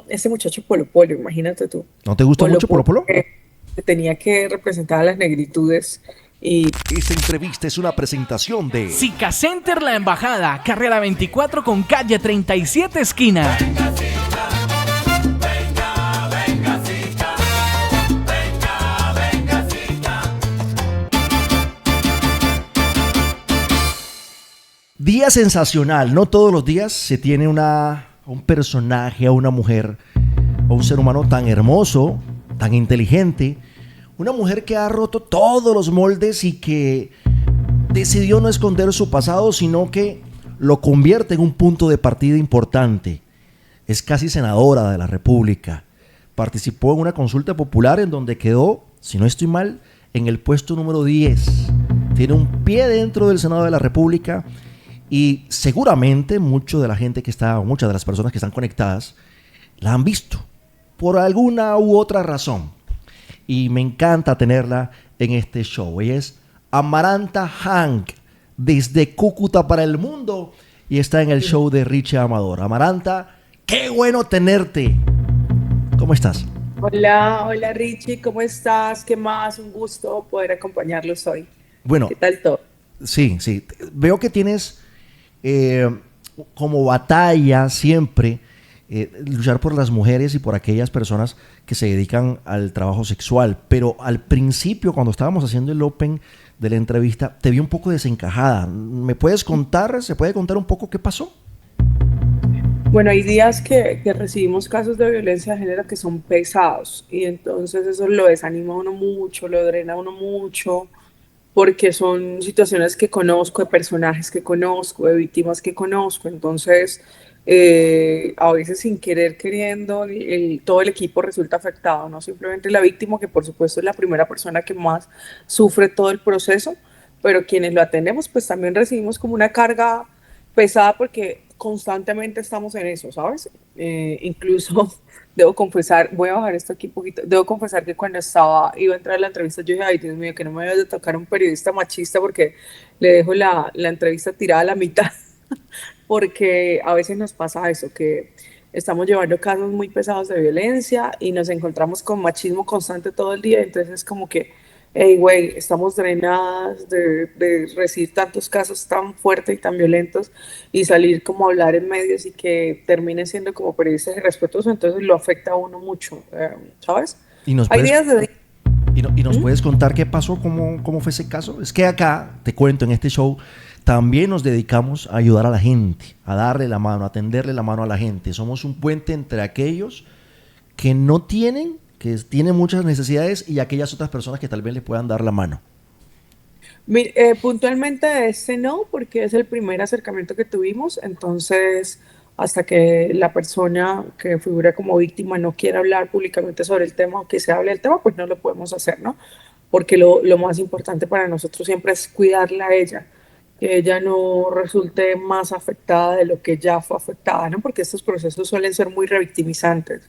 ese muchacho Polo Polo, imagínate tú. ¿No te gusta Polo mucho Polo Polo Polo? que tenía que representar a las negritudes y Esta entrevista es una presentación de Sica Center La Embajada, carrera 24 con calle 37 esquina. Día sensacional. No todos los días se tiene un personaje, a una mujer, a un ser humano tan hermoso, tan inteligente. Una mujer que ha roto todos los moldes y que decidió no esconder su pasado, sino que lo convierte en un punto de partida importante. Es casi senadora de la República. Participó en una consulta popular en donde quedó, si no estoy mal, en el puesto número 10. Tiene un pie dentro del Senado de la República y seguramente mucha de la gente que está, muchas de las personas que están conectadas, la han visto por alguna u otra razón. Y me encanta tenerla en este show. Ella es Amaranta Hank, desde Cúcuta para el mundo, y está en el show de Richie Amador. Amaranta, qué bueno tenerte. ¿Cómo estás? hola, hola Richie, ¿cómo estás? ¿Qué más? Un gusto poder acompañarlos hoy. Bueno, ¿Qué tal todo? sí, sí. Veo que tienes eh, como batalla siempre luchar por las mujeres y por aquellas personas que se dedican al trabajo sexual. Pero al principio, cuando estábamos haciendo el open de la entrevista, te vi un poco desencajada. ¿Me puedes contar, se puede contar un poco qué pasó? Bueno, hay días que recibimos casos de violencia de género que son pesados y entonces eso lo desanima a uno mucho, lo drena a uno mucho, porque son situaciones que conozco, de personajes que conozco, de víctimas que conozco. Entonces, a veces sin querer, queriendo, todo el equipo resulta afectado, no simplemente la víctima, que por supuesto es la primera persona que más sufre todo el proceso, pero quienes lo atendemos, pues también recibimos como una carga pesada porque constantemente estamos en eso, ¿sabes? Incluso debo confesar, voy a bajar esto aquí un poquito, debo confesar que cuando iba a entrar a la entrevista, yo dije, ay Dios mío, que no me vaya a tocar un periodista machista porque le dejo la entrevista tirada a la mitad, porque a veces nos pasa eso, que estamos llevando casos muy pesados de violencia y nos encontramos con machismo constante todo el día, entonces es como que, hey, güey, estamos drenadas de recibir tantos casos tan fuertes y tan violentos y salir como a hablar en medios y que termine siendo como periodistas irrespetuosos, entonces lo afecta a uno mucho, ¿sabes? Y nos Hay puedes, días de... y nos ¿Mm? puedes contar qué pasó, cómo fue ese caso. Es que acá, te cuento, en este show, también nos dedicamos a ayudar a la gente, a darle la mano, a tenderle la mano a la gente. Somos un puente entre aquellos que no tienen, que tienen muchas necesidades y aquellas otras personas que tal vez le puedan dar la mano. Puntualmente este no, porque es el primer acercamiento que tuvimos, entonces hasta que la persona que figura como víctima no quiera hablar públicamente sobre el tema o que se hable del tema, pues no lo podemos hacer, ¿no? Porque lo más importante para nosotros siempre es cuidarla a ella, que ella no resulte más afectada de lo que ya fue afectada, ¿no? Porque estos procesos suelen ser muy revictimizantes.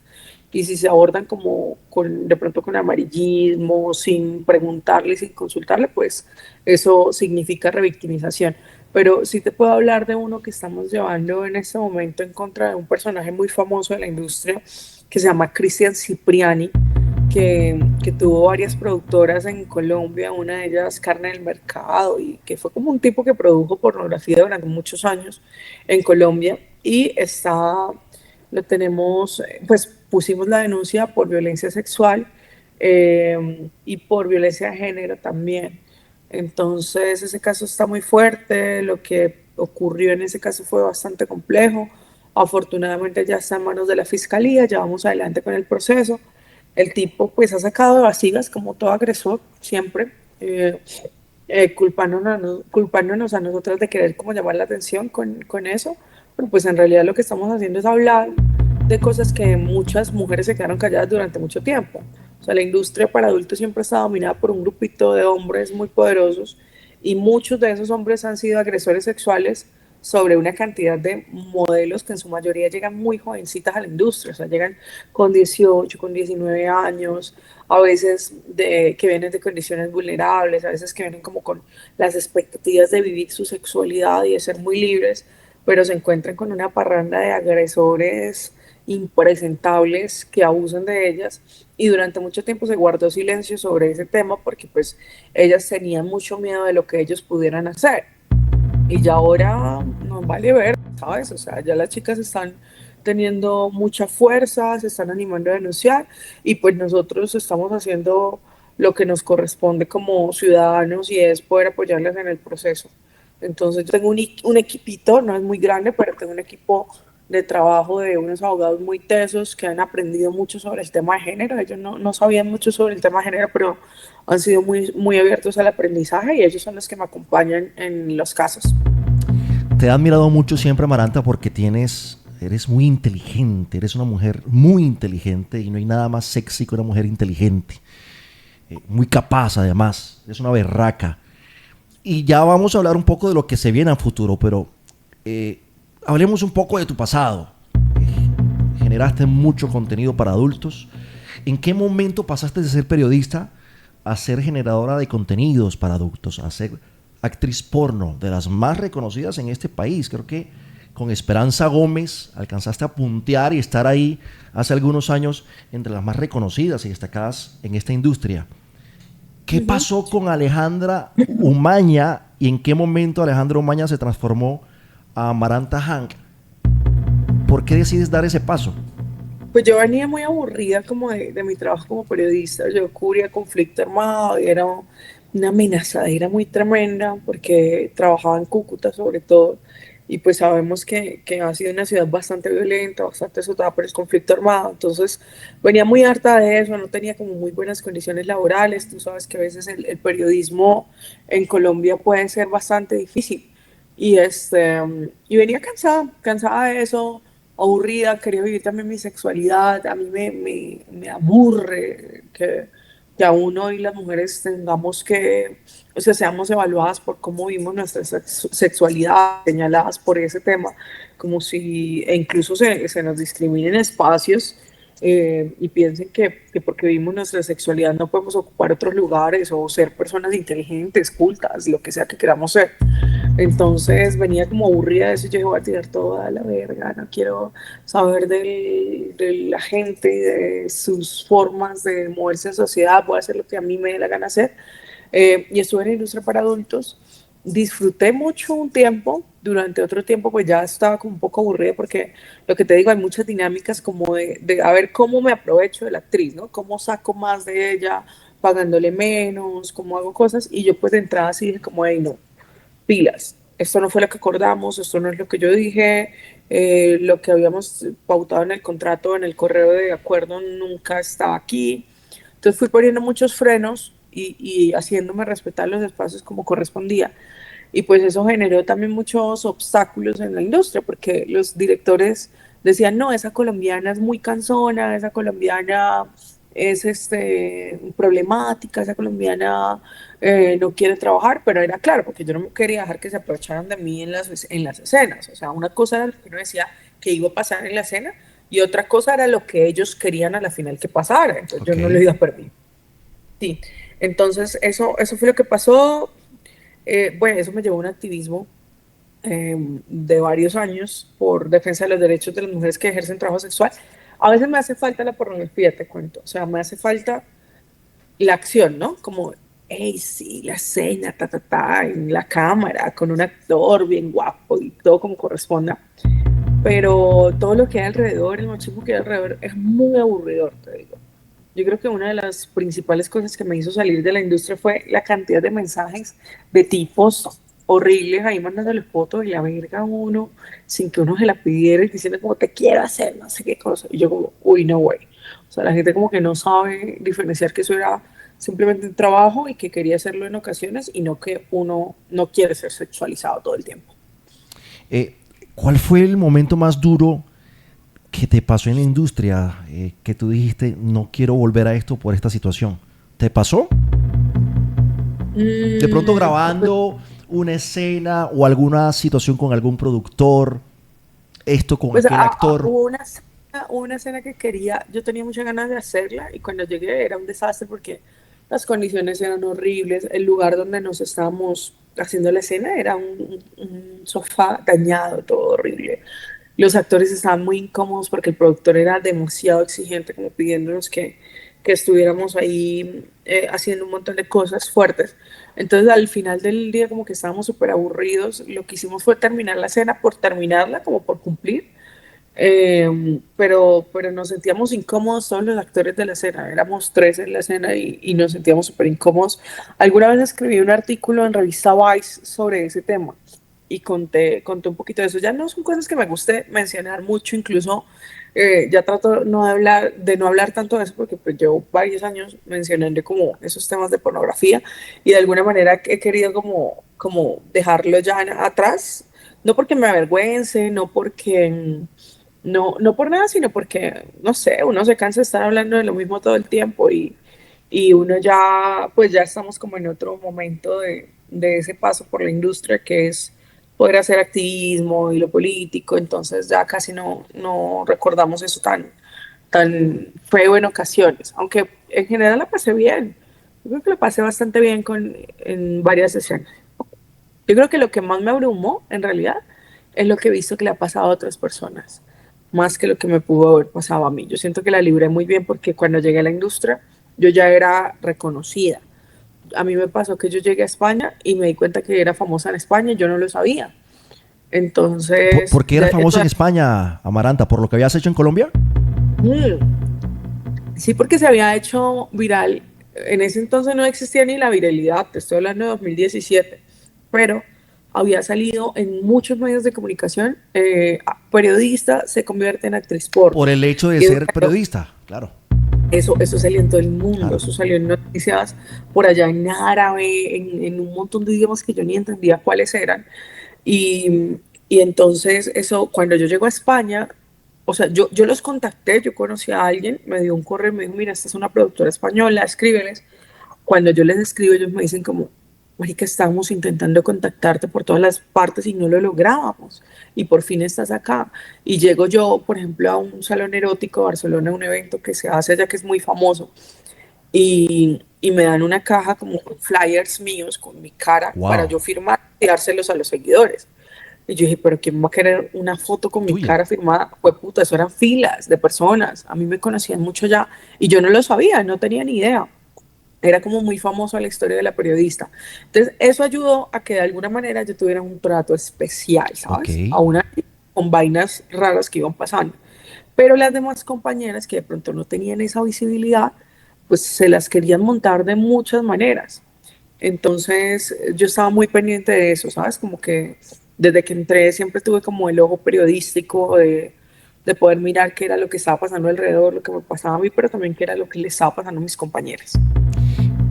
Y si se abordan como de pronto con amarillismo, sin preguntarle, sin consultarle, pues eso significa revictimización. Pero sí te puedo hablar de uno que estamos llevando en este momento en contra de un personaje muy famoso de la industria que se llama Cristian Cipriani, que tuvo varias productoras en Colombia, una de ellas Carne del Mercado, y que fue como un tipo que produjo pornografía durante muchos años en Colombia. Y lo tenemos, pues pusimos la denuncia por violencia sexual y por violencia de género también. Entonces, ese caso está muy fuerte, lo que ocurrió en ese caso fue bastante complejo. Afortunadamente ya está en manos de la fiscalía, ya vamos adelante con el proceso. El tipo pues ha sacado de vasigas como todo agresor, siempre, culpándonos a nosotros de querer como llamar la atención con eso, pero pues en realidad lo que estamos haciendo es hablar de cosas que muchas mujeres se quedaron calladas durante mucho tiempo. O sea, la industria para adultos siempre está dominada por un grupito de hombres muy poderosos y muchos de esos hombres han sido agresores sexuales sobre una cantidad de modelos que en su mayoría llegan muy jovencitas a la industria, o sea, llegan con 18, con 19 años, a veces que vienen de condiciones vulnerables, a veces que vienen como con las expectativas de vivir su sexualidad y de ser muy libres, pero se encuentran con una parranda de agresores impresentables que abusan de ellas, y durante mucho tiempo se guardó silencio sobre ese tema porque pues ellas tenían mucho miedo de lo que ellos pudieran hacer. Y ya ahora nos vale ver, ¿sabes? O sea, ya las chicas están teniendo mucha fuerza, se están animando a denunciar, y pues nosotros estamos haciendo lo que nos corresponde como ciudadanos, y es poder apoyarles en el proceso. Entonces yo tengo un equipito, no es muy grande, pero tengo un equipo de trabajo de unos abogados muy tesos que han aprendido mucho sobre el tema de género. Ellos no sabían mucho sobre el tema de género, pero han sido muy abiertos al aprendizaje, y ellos son los que me acompañan en los casos. Te he admirado mucho siempre, Amaranta, porque eres muy inteligente, eres una mujer muy inteligente y no hay nada más sexy que una mujer inteligente. Muy capaz además, es una berraca. Y ya vamos a hablar un poco de lo que se viene a futuro, pero hablemos un poco de tu pasado. Generaste mucho contenido para adultos. ¿En qué momento pasaste de ser periodista a ser generadora de contenidos para adultos, a ser actriz porno, de las más reconocidas en este país? Creo que con Esperanza Gómez alcanzaste a puntear y estar ahí hace algunos años entre las más reconocidas y destacadas en esta industria. ¿Qué pasó con Alejandra Umaña y en qué momento Alejandra Umaña se transformó a Amaranta Hank? ¿Por qué decides dar ese paso? Pues yo venía muy aburrida como de mi trabajo como periodista. Yo cubría conflicto armado y era una amenazadera muy tremenda porque trabajaba en Cúcuta sobre todo, y pues sabemos que ha sido una ciudad bastante violenta, bastante azotada por el conflicto armado. Entonces venía muy harta de eso, no tenía como muy buenas condiciones laborales. Tú sabes que a veces el periodismo en Colombia puede ser bastante difícil, y venía cansada de eso, aburrida, quería vivir también mi sexualidad. A mí me aburre que aún hoy las mujeres tengamos que, o sea, seamos evaluadas por cómo vimos nuestra sexualidad, señaladas por ese tema, como si, e incluso se nos discriminen espacios, y piensen que porque vimos nuestra sexualidad no podemos ocupar otros lugares o ser personas inteligentes, cultas, lo que sea que queramos ser. Entonces venía como aburrida de eso, yo dije, voy a tirar todo a la verga, no quiero saber de la gente y de sus formas de moverse en sociedad, voy a hacer lo que a mí me dé la gana hacer. Y estuve en la industria para adultos, disfruté mucho un tiempo, durante otro tiempo pues ya estaba como un poco aburrida porque, lo que te digo, hay muchas dinámicas como de a ver cómo me aprovecho de la actriz, ¿no? Cómo saco más de ella pagándole menos, cómo hago cosas, y yo pues de entrada así dije como, hey, no, pilas, esto no fue lo que acordamos, esto no es lo que yo dije, lo que habíamos pautado en el contrato, en el correo de acuerdo, nunca estaba aquí. Entonces fui poniendo muchos frenos y haciéndome respetar los espacios como correspondía. Y pues eso generó también muchos obstáculos en la industria, porque los directores decían, no, esa colombiana es muy cansona, esa colombiana es problemática, esa colombiana no quiere trabajar. Pero era claro, porque yo no quería dejar que se aprovecharan de mí en las escenas. O sea, una cosa era lo que uno decía que iba a pasar en la escena, y otra cosa era lo que ellos querían a la final que pasara. Entonces yo no lo Ok. iba a perder. Sí, entonces eso fue lo que pasó. Bueno, eso me llevó a un activismo de varios años por defensa de los derechos de las mujeres que ejercen trabajo sexual. A veces me hace falta la pornografía, te cuento. O sea, me hace falta la acción, ¿no? Como, hey, sí, la escena, en la cámara, con un actor bien guapo y todo como corresponda. Pero todo lo que hay alrededor, el machismo que hay alrededor, es muy aburridor, te digo. Yo creo que una de las principales cosas que me hizo salir de la industria fue la cantidad de mensajes de tipos horribles ahí mandándole fotos y la verga a uno sin que uno se la pidiera, y diciendo como te quiero hacer no sé qué cosa. Y yo como, uy, no, güey. O sea, la gente como que no sabe diferenciar que eso era simplemente un trabajo y que quería hacerlo en ocasiones, y no que uno no quiere ser sexualizado todo el tiempo. Eh, ¿Cuál fue el momento más duro que te pasó en la industria? Que tú dijiste, no quiero volver a esto por esta situación. ¿Te pasó? De pronto Pues, grabando una escena o alguna situación con algún productor, esto con pues aquel actor. hubo una escena que quería, yo tenía muchas ganas de hacerla, y cuando llegué era un desastre porque las condiciones eran horribles. El lugar donde nos estábamos haciendo la escena era un sofá dañado, todo horrible. los actores estaban muy incómodos porque el productor era demasiado exigente, como pidiéndonos que estuviéramos ahí haciendo un montón de cosas fuertes. Entonces al final del día como que estábamos súper aburridos, lo que hicimos fue terminar la escena por terminarla, como por cumplir, pero nos sentíamos incómodos todos los actores de la escena, éramos tres en la escena y nos sentíamos súper incómodos. Alguna vez escribí un artículo en revista Vice sobre ese tema y conté un poquito de eso. Ya no son cosas que me guste mencionar mucho, incluso ya trato de no hablar tanto de eso porque pues llevo varios años mencionando como esos temas de pornografía y de alguna manera he querido como dejarlo ya atrás, no porque me avergüence, no por nada, sino porque, no sé, uno se cansa de estar hablando de lo mismo todo el tiempo y uno ya, pues ya estamos como en otro momento de ese paso por la industria que es poder hacer activismo y lo político, entonces ya casi no recordamos eso tan feo en ocasiones, aunque en general la pasé bien. Yo creo que la pasé bastante bien en varias sesiones. Yo creo que lo que más me abrumó, en realidad, es lo que he visto que le ha pasado a otras personas, más que lo que me pudo haber pasado a mí. Yo siento que la libré muy bien porque cuando llegué a la industria, yo ya era reconocida. A mí me pasó que yo llegué a España y me di cuenta que era famosa en España y yo no lo sabía. ¿Por Entonces, qué era famoso en España, Amaranta? ¿Por lo que habías hecho en Colombia? mm, sí, porque se había hecho viral. En ese entonces no existía ni la viralidad, te estoy hablando de 2017, pero había salido en muchos medios de comunicación. Periodista se convierte en actriz porno. Por el hecho de Y ser bueno, periodista, claro, eso salió en todo el mundo, claro. eso salió en noticias por allá en árabe, en un montón de idiomas que yo ni entendía cuáles eran. Y, y entonces eso, cuando yo llego a España, o sea, yo los contacté, yo conocí a alguien, me dio un correo y me dijo, mira, esta es una productora española, escríbeles. Cuando yo les escribo, ellos me dicen como, marica, estábamos intentando contactarte por todas las partes y no lo lográbamos. Y por fin estás acá. Y llego yo, por ejemplo, a un salón erótico de Barcelona, un evento que se hace allá que es muy famoso. Y me dan una caja como con flyers míos con mi cara para Wow. yo firmar y dárselos a los seguidores. Y yo dije, pero ¿quién va a querer una foto con mi Tuya. cara firmada? Pues puta, eso eran filas de personas. A mí me conocían mucho ya y yo no lo sabía, no tenía ni idea. Era como muy famoso la historia de la periodista. Entonces, eso ayudó a que de alguna manera yo tuviera un trato especial, Ok. ¿sabes? A una con vainas raras que iban pasando. Pero las demás compañeras que de pronto no tenían esa visibilidad, pues se las querían montar de muchas maneras. Entonces, yo estaba muy pendiente de eso, ¿sabes? Como que desde que entré siempre tuve como el ojo periodístico de poder mirar qué era lo que estaba pasando alrededor, lo que me pasaba a mí, pero también qué era lo que le estaba pasando a mis compañeras.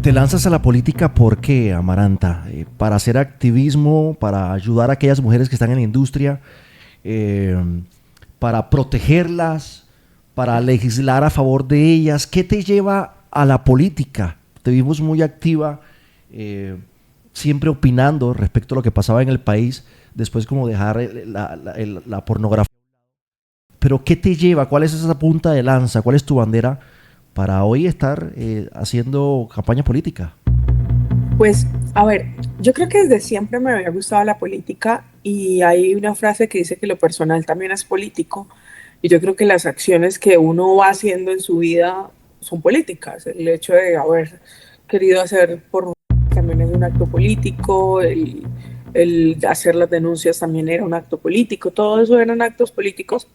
¿Te lanzas a la política por qué, Amaranta? ¿Para hacer activismo, para ayudar a aquellas mujeres que están en la industria, eh, para protegerlas, para legislar a favor de ellas? ¿Qué te lleva a la política? Te vimos muy activa, eh, siempre opinando respecto a lo que pasaba en el país, después como dejar la pornografía. Pero ¿qué te lleva? ¿Cuál es esa punta de lanza? ¿Cuál es tu bandera para hoy estar haciendo campaña política? Pues, a ver, yo creo que desde siempre me había gustado la política y hay una frase que dice que lo personal también es político y yo creo que las acciones que uno va haciendo en su vida son políticas. El hecho de haber querido hacer por también es un acto político, el hacer las denuncias también era un acto político, todo eso eran actos políticos,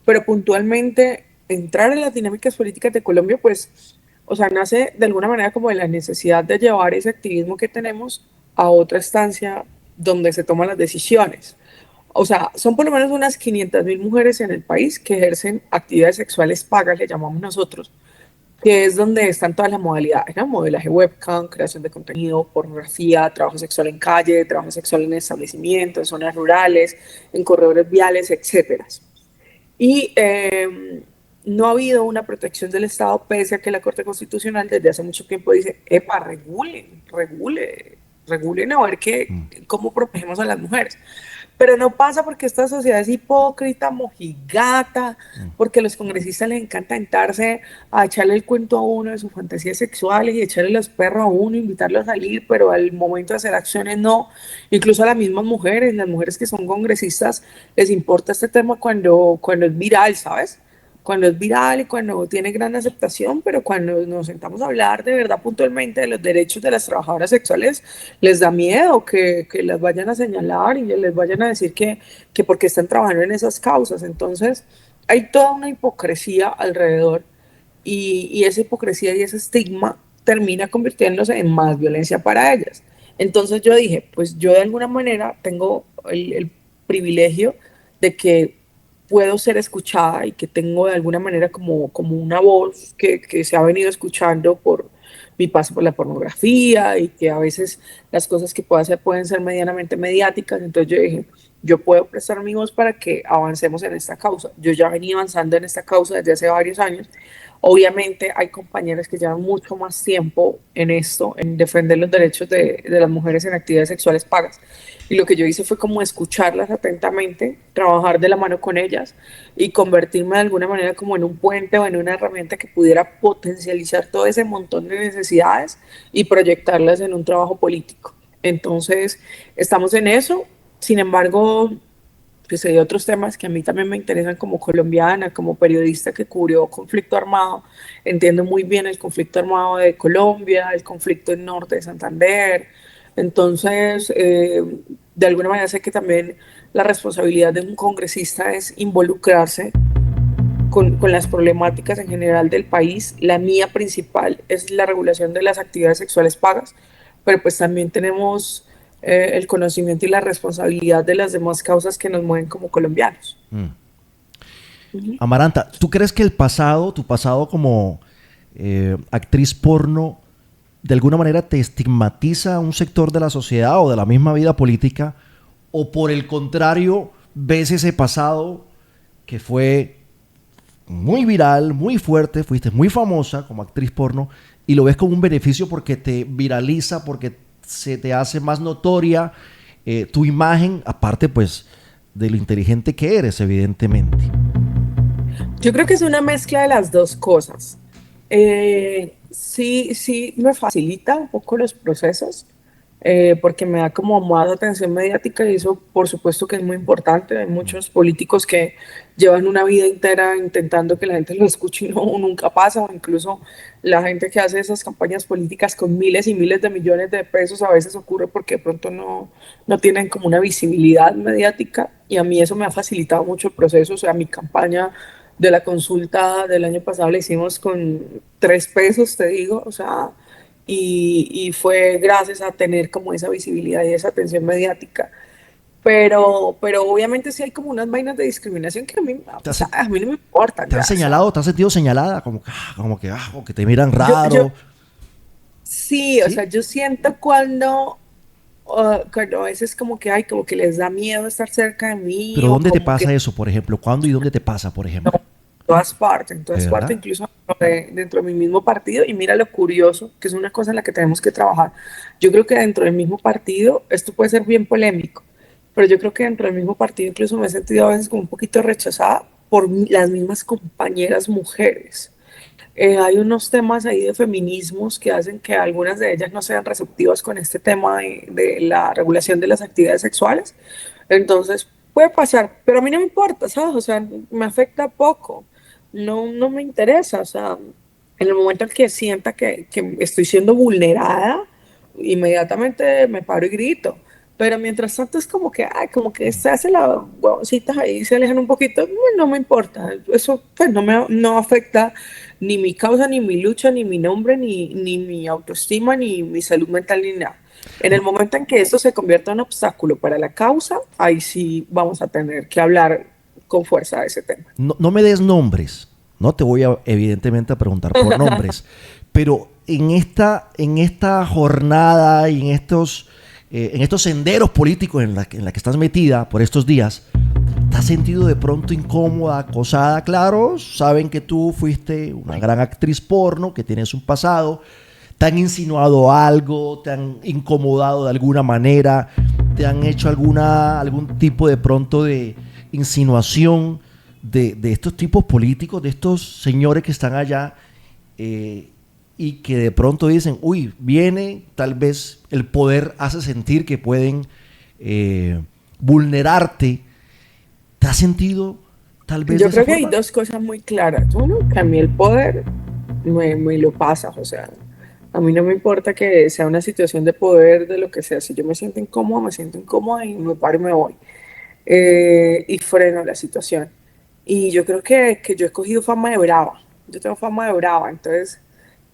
pero puntualmente entrar en las dinámicas políticas de Colombia, pues, o sea, nace de alguna manera como de la necesidad de llevar ese activismo que tenemos a otra instancia donde se toman las decisiones. O sea, son por lo menos unas 500.000 mujeres en el país que ejercen actividades sexuales pagas, le llamamos nosotros, que es donde están todas las modalidades, ¿no? Modelaje webcam, creación de contenido, pornografía, trabajo sexual en calle, trabajo sexual en establecimientos, en zonas rurales, en corredores viales, etcétera. Y no ha habido una protección del Estado, pese a que la Corte Constitucional desde hace mucho tiempo dice, epa, regulen a ver Mm. cómo protegemos a las mujeres. Pero no pasa porque esta sociedad es hipócrita, mojigata, porque a los congresistas les encanta sentarse a echarle el cuento a uno de sus fantasías sexuales y echarle los perros a uno, invitarlo a salir, pero al momento de hacer acciones no. Incluso a las mismas mujeres, las mujeres que son congresistas, les importa este tema cuando es viral, ¿sabes? Cuando es viral y cuando tiene gran aceptación, pero cuando nos sentamos a hablar de verdad puntualmente de los derechos de las trabajadoras sexuales, les da miedo que las vayan a señalar y les vayan a decir que porque están trabajando en esas causas. Entonces, hay toda una hipocresía alrededor y esa hipocresía y ese estigma termina convirtiéndose en más violencia para ellas. Entonces yo dije, pues yo de alguna manera tengo el privilegio de que puedo ser escuchada y que tengo de alguna manera como una voz que se ha venido escuchando por mi paso por la pornografía y que a veces las cosas que puedo hacer pueden ser medianamente mediáticas. Entonces yo dije, yo puedo prestar mi voz para que avancemos en esta causa. Yo ya venía avanzando en esta causa desde hace varios años. Obviamente hay compañeras que llevan mucho más tiempo en esto, en defender los derechos de las mujeres en actividades sexuales pagas. Y lo que yo hice fue como escucharlas atentamente, trabajar de la mano con ellas y convertirme de alguna manera como en un puente o en una herramienta que pudiera potencializar todo ese montón de necesidades y proyectarlas en un trabajo político. Entonces, estamos en eso. Sin embargo, pues hay otros temas que a mí también me interesan como colombiana, como periodista que cubrió conflicto armado. Entiendo muy bien el conflicto armado de Colombia, el conflicto en norte de Santander. Entonces, de alguna manera sé que también la responsabilidad de un congresista es involucrarse con las problemáticas en general del país. La mía principal es la regulación de las actividades sexuales pagas, pero pues también tenemos el conocimiento y la responsabilidad de las demás causas que nos mueven como colombianos. Amaranta, ¿tú crees que tu pasado como actriz porno, de alguna manera te estigmatiza a un sector de la sociedad o de la misma vida política? ¿O por el contrario, ves ese pasado que fue muy viral, muy fuerte, fuiste muy famosa como actriz porno y lo ves como un beneficio porque te viraliza, porque se te hace más notoria tu imagen, aparte pues de lo inteligente que eres, evidentemente? Yo creo que es una mezcla de las dos cosas. Sí, me facilita un poco los procesos, porque me da como más atención mediática y eso por supuesto que es muy importante. Hay muchos políticos que llevan una vida entera intentando que la gente lo escuche y no, nunca pasa, o incluso la gente que hace esas campañas políticas con miles y miles de millones de pesos a veces ocurre porque de pronto no tienen como una visibilidad mediática y a mí eso me ha facilitado mucho el proceso. O sea, mi campaña de la consulta del año pasado la hicimos con 3 pesos, te digo, o sea, y fue gracias a tener como esa visibilidad y esa atención mediática. Pero obviamente sí hay como unas vainas de discriminación que a mí, o sea, a mí no me importan. ¿Te Ya, has o sea, señalado, te has sentido señalada? Como que te miran yo, yo, raro. sí, o sea, ¿Sí? yo siento cuando a veces como que hay, como que les da miedo estar cerca de mí Pero o ¿dónde te como que pasa eso, por ejemplo? ¿Cuándo y dónde te pasa, por ejemplo? en ¿De todas partes, verdad? incluso dentro de mi mismo partido. Y mira lo curioso, que es una cosa en la que tenemos que trabajar. Yo creo que dentro del mismo partido, esto puede ser bien polémico, pero yo creo que dentro del mismo partido incluso me he sentido a veces como un poquito rechazada por las mismas compañeras mujeres. Hay unos temas ahí de feminismos que hacen que algunas de ellas no sean receptivas con este tema de la regulación de las actividades sexuales. Entonces, puede pasar, pero a mí no me importa, ¿sabes? O sea, me afecta poco, no me interesa. O sea, en el momento en que sienta que estoy siendo vulnerada, inmediatamente me paro y grito. Pero mientras tanto es como que, ay, como que se hace las huevoncitas ahí, se alejan un poquito, no me importa. Eso pues no afecta ni mi causa, ni mi lucha, ni mi nombre, ni mi autoestima, ni mi salud mental, ni nada. En el momento en que esto se convierta en un obstáculo para la causa, ahí sí vamos a tener que hablar con fuerza de ese tema. No me des nombres, no te voy a evidentemente a preguntar por nombres, pero en esta jornada y en estos senderos políticos en la que estás metida por estos días, ¿te has sentido de pronto incómoda, acosada? Claro, saben que tú fuiste una gran actriz porno, que tienes un pasado, te han insinuado algo, te han incomodado de alguna manera, te han hecho algún tipo de pronto de insinuación de estos tipos políticos, de estos señores que están allá y que de pronto dicen, uy, viene, tal vez el poder hace sentir que pueden vulnerarte? ¿Te has sentido tal vez Yo de esa creo que hay forma? dos cosas muy claras. Uno, que a mí el poder me lo pasa, o sea, a mí no me importa que sea una situación de poder, de lo que sea. Si yo me siento incómoda y me paro y me voy. Y freno la situación. Y yo creo que yo he cogido fama de brava. Yo tengo fama de brava, entonces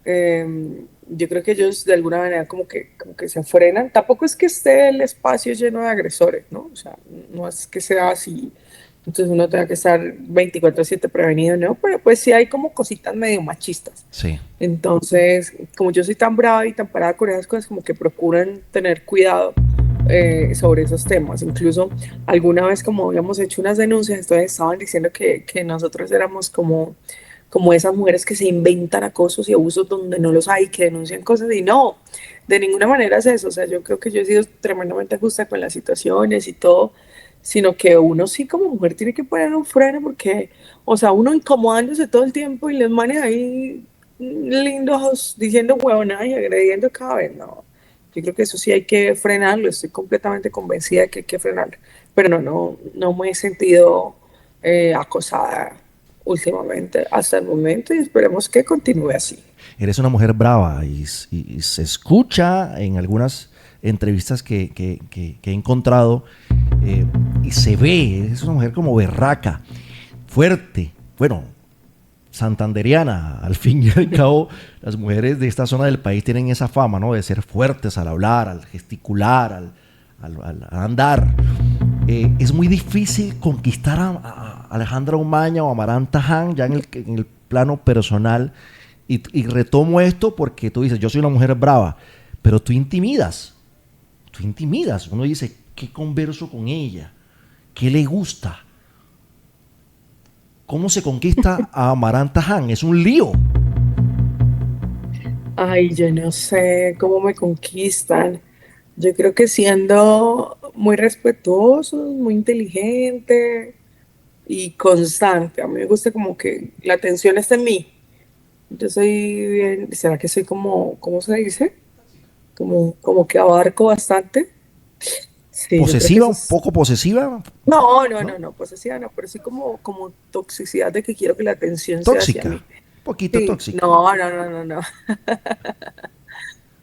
yo creo que ellos de alguna manera como que se frenan. Tampoco es que esté el espacio lleno de agresores, ¿no? O sea, no es que sea así. Entonces uno tenga que estar 24/7 prevenido, ¿no? Pero pues sí hay como cositas medio machistas. Sí. Entonces, como yo soy tan brava y tan parada con esas cosas, como que procuran tener cuidado sobre esos temas. Incluso alguna vez como habíamos hecho unas denuncias, entonces estaban diciendo que nosotros éramos como esas mujeres que se inventan acosos y abusos donde no los hay, que denuncian cosas y no, de ninguna manera es eso. O sea, yo creo que yo he sido tremendamente justa con las situaciones y todo, sino que uno sí como mujer tiene que poner un freno porque, o sea, uno incomodándose todo el tiempo y les manes ahí lindos diciendo huevonadas y agrediendo cada vez, no. Yo creo que eso sí hay que frenarlo, estoy completamente convencida de que hay que frenarlo, pero no me he sentido acosada últimamente hasta el momento y esperemos que continúe así. Eres una mujer brava y se escucha en algunas entrevistas que he encontrado y se ve, es una mujer como berraca, fuerte, bueno, santanderiana. Al fin y al cabo, las mujeres de esta zona del país tienen esa fama, ¿no? De ser fuertes al hablar, al gesticular, al andar. Es muy difícil conquistar a Alejandra Umaña o a Amaranta Han ya en el plano personal. Y retomo esto porque tú dices, yo soy una mujer brava, pero tú intimidas. Tú intimidas. Uno dice, ¿qué converso con ella? ¿Qué le gusta? ¿Cómo se conquista a Amaranta Han? Es un lío. Ay, yo no sé cómo me conquistan. Yo creo que siendo muy respetuosos, muy inteligente y constante. A mí me gusta como que la atención está en mí. Yo soy bien, ¿será que soy como, cómo se dice? Como que abarco bastante. Sí, yo creo que Posesiva, eso un es. poco posesiva, No, ¿no? no, posesiva no, pero sí como toxicidad de que quiero que la atención sea hacia Tóxica, mí. un poquito Sí, tóxica. no.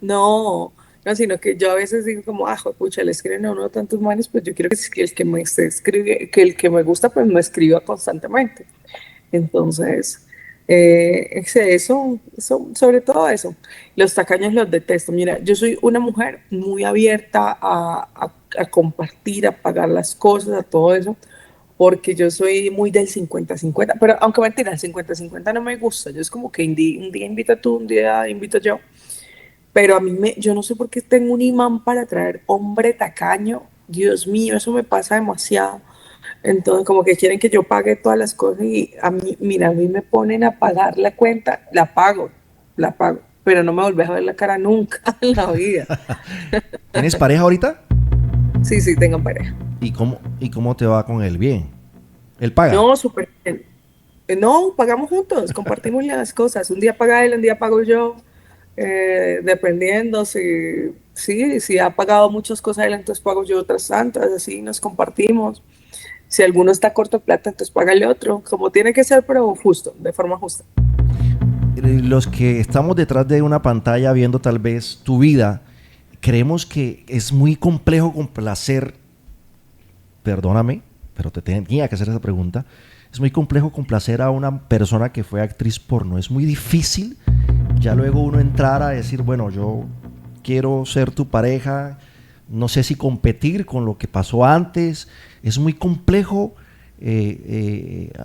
No, no, sino que yo a veces digo como, ah, pucha, le escriben a uno tantos manes, pues yo quiero que el que me esté escribe, que el que me gusta, pues me escriba constantemente. Entonces, sobre todo eso. Los tacaños los detesto. Mira, yo soy una mujer muy abierta a compartir, a pagar las cosas, a todo eso, porque yo soy muy del 50/50, pero aunque mentira, el 50/50 no me gusta. Yo es como que un día invita tú, un día invito yo. Pero yo no sé por qué tengo un imán para atraer hombre tacaño. Dios mío, eso me pasa demasiado. Entonces, como que quieren que yo pague todas las cosas y a mí, mira, a mí me ponen a pagar la cuenta, la pago, pero no me volvés a ver la cara nunca en la vida. ¿Tienes pareja ahorita? Sí, sí, tengo pareja. ¿Y cómo te va con él? Bien. Él paga. No, súper bien. No, pagamos juntos, compartimos las cosas. Un día paga él, un día pago yo, dependiendo si ha pagado muchas cosas él, entonces pago yo otras tantas, así nos compartimos. Si alguno está corto de plata, entonces págale otro, como tiene que ser, pero justo, de forma justa. Los que estamos detrás de una pantalla viendo tal vez tu vida, creemos que es muy complejo complacer, perdóname, pero te tenía que hacer esa pregunta, es muy complejo complacer a una persona que fue actriz porno, es muy difícil ya luego uno entrar a decir, bueno, yo quiero ser tu pareja, no sé si competir con lo que pasó antes, es muy complejo,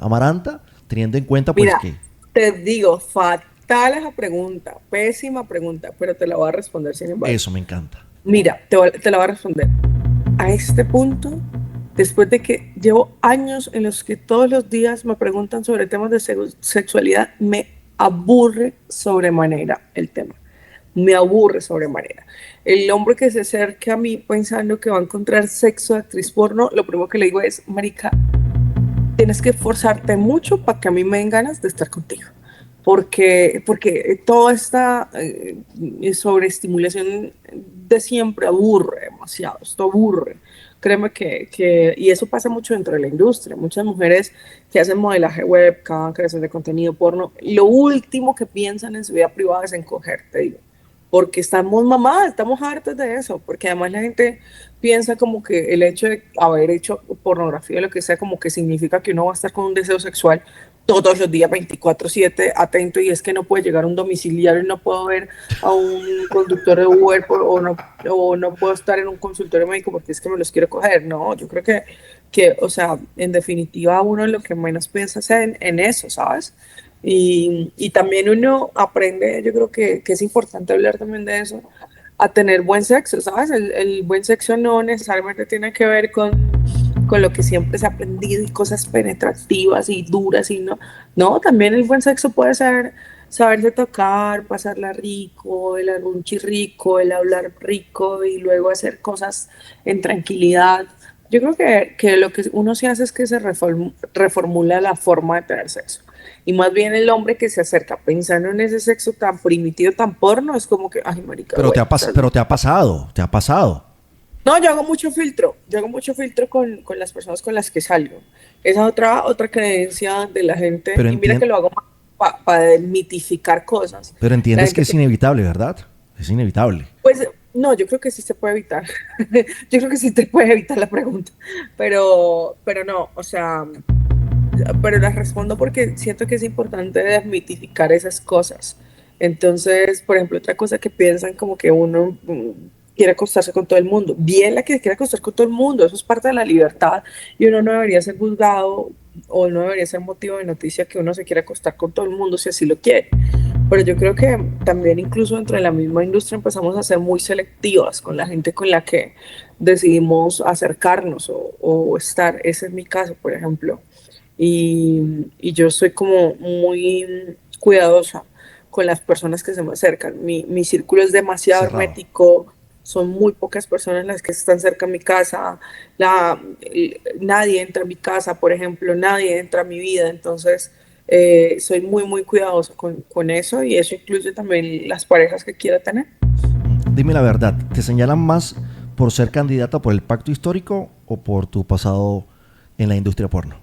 Amaranta, teniendo en cuenta pues Mira, que te digo, fatal esa pregunta, pésima pregunta, pero te la voy a responder sin embargo. eso me encanta. Mira, te la voy a responder. A este punto, después de que llevo años en los que todos los días me preguntan sobre temas de sexualidad, me aburre sobremanera el tema. me aburre sobremanera. El hombre que se acerca a mí pensando que va a encontrar sexo de actriz porno, lo primero que le digo es, marica, tienes que esforzarte mucho para que a mí me den ganas de estar contigo. Porque toda esta sobreestimulación de siempre aburre demasiado, esto aburre. Créeme y eso pasa mucho dentro de la industria. Muchas mujeres que hacen modelaje webcam, creación de contenido porno, lo último que piensan en su vida privada es en coger, te digo. Porque estamos mamadas, estamos hartos de eso, porque además la gente piensa como que el hecho de haber hecho pornografía o lo que sea, como que significa que uno va a estar con un deseo sexual todos los días 24/7 atento, y es que no puede llegar a un domiciliario y no puedo ver a un conductor de Uber o no puedo estar en un consultorio médico porque es que me los quiero coger. No, yo creo que o sea, en definitiva uno lo que menos piensa es en eso, ¿sabes? Y también uno aprende, yo creo que es importante hablar también de eso, a tener buen sexo, ¿sabes? El buen sexo no necesariamente tiene que ver con lo que siempre se ha aprendido y cosas penetrativas y duras y no. No, también el buen sexo puede ser saberse tocar, pasarla rico, el arrunchi rico, el hablar rico y luego hacer cosas en tranquilidad. Yo creo que lo que uno sí hace es que se reformula la forma de tener sexo. Y más bien el hombre que se acerca pensando en ese sexo tan primitivo, tan porno, es como que, ay, marica, Pero güey. pero te ha pasado. No, yo hago mucho filtro con las personas con las que salgo. Esa es otra creencia de la gente, Pero, y mira que lo hago para mitificar cosas. pero La entiendes que gente, es inevitable, ¿verdad? Es inevitable. pues, no, yo creo que sí se puede evitar. Yo creo que sí te puede evitar la pregunta, pero no, o sea, pero las respondo porque siento que es importante desmitificar esas cosas. Entonces, por ejemplo, otra cosa que piensan como que uno quiere acostarse con todo el mundo. Bien la que quiere acostar con todo el mundo, eso es parte de la libertad y uno no debería ser juzgado o no debería ser motivo de noticia que uno se quiera acostar con todo el mundo si así lo quiere. Pero yo creo que también incluso dentro de la misma industria empezamos a ser muy selectivas con la gente con la que decidimos acercarnos o estar. Ese es mi caso, por ejemplo. Y yo soy como muy cuidadosa con las personas que se me acercan. Mi círculo es demasiado Cerrado. hermético, son muy pocas personas las que están cerca de mi casa, nadie entra a mi casa, por ejemplo, nadie entra a mi vida, entonces soy muy, muy cuidadosa con eso, y eso incluye también las parejas que quiera tener. Dime la verdad, ¿te señalan más por ser candidata por el pacto histórico o por tu pasado en la industria porno?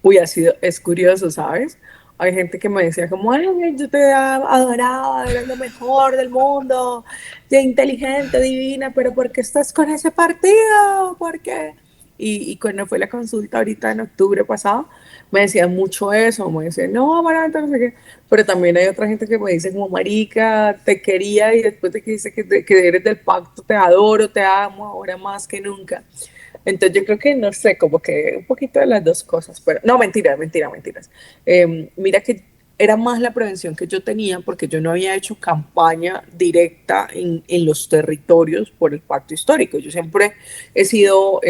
Uy, es curioso, ¿sabes? Hay gente que me decía como, ay, yo te adoraba, eres lo mejor del mundo, de inteligente, divina, pero ¿por qué estás con ese partido? ¿Por qué? Y cuando fue la consulta ahorita en octubre pasado, me decían mucho eso, me decían, no, Amaranta, no sé qué. Pero también hay otra gente que me dice como, marica, te quería y después de que dice que eres del pacto, te adoro, te amo, ahora más que nunca. Entonces yo creo que, no sé, como que un poquito de las dos cosas, pero no, mentiras. Mira que era más la prevención que yo tenía porque yo no había hecho campaña directa en los territorios por el pacto histórico. Yo siempre he sido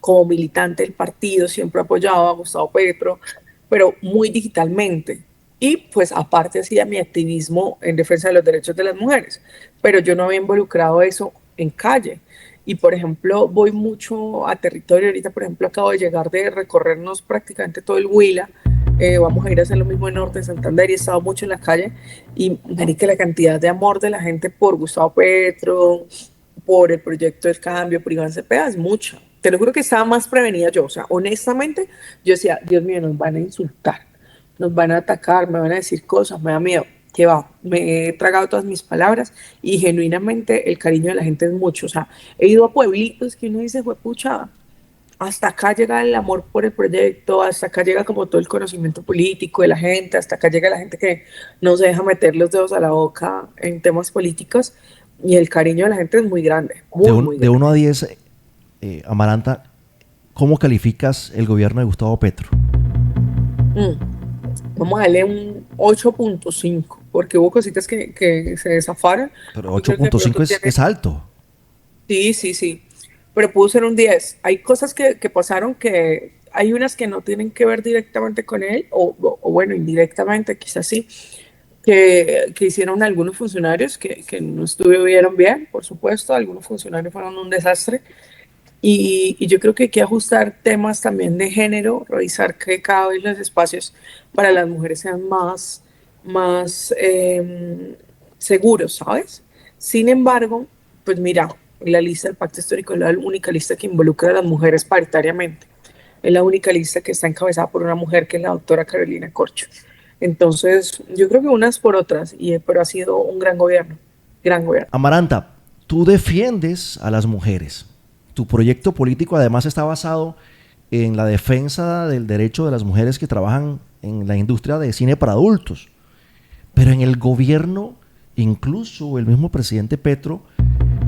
como militante del partido, siempre apoyaba a Gustavo Petro, pero muy digitalmente. Y pues aparte hacía mi activismo en defensa de los derechos de las mujeres, pero yo no había involucrado eso en calle. Y por ejemplo, voy mucho a territorio. Ahorita, por ejemplo, acabo de llegar de recorrernos prácticamente todo el Huila. Vamos a ir a hacer lo mismo en Norte de Santander y he estado mucho en la calle. Y marica, la cantidad de amor de la gente por Gustavo Petro, por el proyecto del cambio, por Iván Cepeda, es mucha. Te lo juro que estaba más prevenida yo. O sea, honestamente, yo decía, Dios mío, nos van a insultar, nos van a atacar, me van a decir cosas, me da miedo. Que va, me he tragado todas mis palabras y genuinamente el cariño de la gente es mucho. O sea, he ido a pueblitos que uno dice, fue pucha, hasta acá llega el amor por el proyecto, hasta acá llega como todo el conocimiento político de la gente, hasta acá llega la gente que no se deja meter los dedos a la boca en temas políticos, y el cariño de la gente es muy grande, muy, muy De grande. 1 a 10, Amaranta, ¿cómo calificas el gobierno de Gustavo Petro? Mm. Vamos a darle un 8.5 porque hubo cositas que se desafaron. Pero Y creo que de 8.5 pronto tiene. es alto. Sí, sí, sí. Pero pudo ser un 10. Hay cosas que pasaron que hay unas que no tienen que ver directamente con él, o bueno, indirectamente, quizás sí. que hicieron algunos funcionarios que no estuvieron bien, por supuesto, algunos funcionarios fueron un desastre. Y yo creo que hay que ajustar temas también de género, revisar que cada vez los espacios para las mujeres sean más seguros, ¿sabes? Sin embargo, pues mira, la lista del Pacto Histórico es la única lista que involucra a las mujeres paritariamente. Es la única lista que está encabezada por una mujer que es la doctora Carolina Corcho. Entonces, yo creo que unas por otras, pero ha sido un gran gobierno, gran gobierno. Amaranta, tú defiendes a las mujeres. Tu proyecto político además está basado en la defensa del derecho de las mujeres que trabajan en la industria de cine para adultos. Pero en el gobierno, incluso el mismo presidente Petro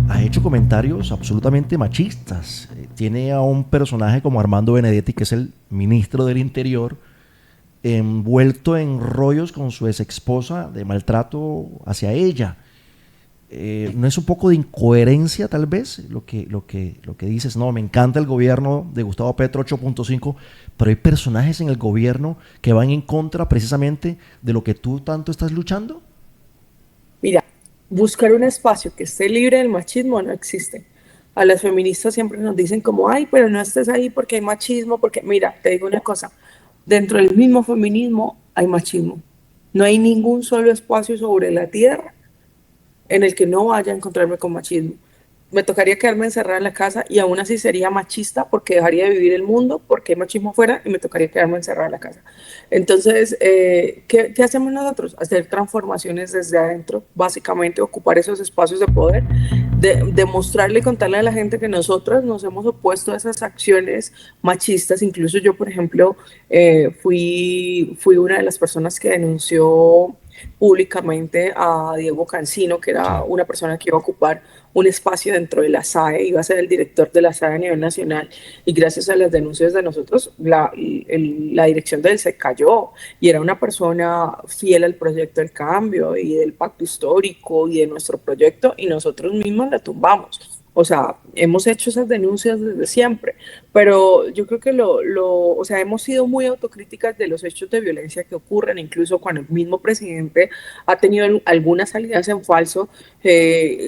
ha hecho comentarios absolutamente machistas. Tiene a un personaje como Armando Benedetti, que es el ministro del Interior, envuelto en rollos con su ex esposa de maltrato hacia ella. ¿No es un poco de incoherencia tal vez lo que dices? No, me encanta el gobierno de Gustavo Petro 8.5, pero hay personajes en el gobierno que van en contra precisamente de lo que tú tanto estás luchando. Mira, buscar un espacio que esté libre del machismo no existe. A las feministas siempre nos dicen como, ay, pero no estés ahí porque hay machismo, porque, mira, te digo una cosa, dentro del mismo feminismo hay machismo. No hay ningún solo espacio sobre la tierra en el que no vaya a encontrarme con machismo. Me tocaría quedarme encerrada en la casa y aún así sería machista porque dejaría de vivir el mundo, porque hay machismo afuera y me tocaría quedarme encerrada en la casa. Entonces, ¿qué hacemos nosotros? Hacer transformaciones desde adentro, básicamente ocupar esos espacios de poder, demostrarle y contarle a la gente que nosotras nos hemos opuesto a esas acciones machistas. Incluso yo, por ejemplo, fui una de las personas que denunció públicamente a Diego Cancino, que era Sí. una persona que iba a ocupar un espacio dentro de la SAE, iba a ser el director de la SAE a nivel nacional, y gracias a las denuncias de nosotros, la dirección de él se cayó, y era una persona fiel al proyecto del cambio, y del pacto histórico, y de nuestro proyecto, y nosotros mismos la tumbamos. O sea, hemos hecho esas denuncias desde siempre, pero yo creo que o sea, hemos sido muy autocríticas de los hechos de violencia que ocurren, incluso cuando el mismo presidente ha tenido algunas salidas en falso,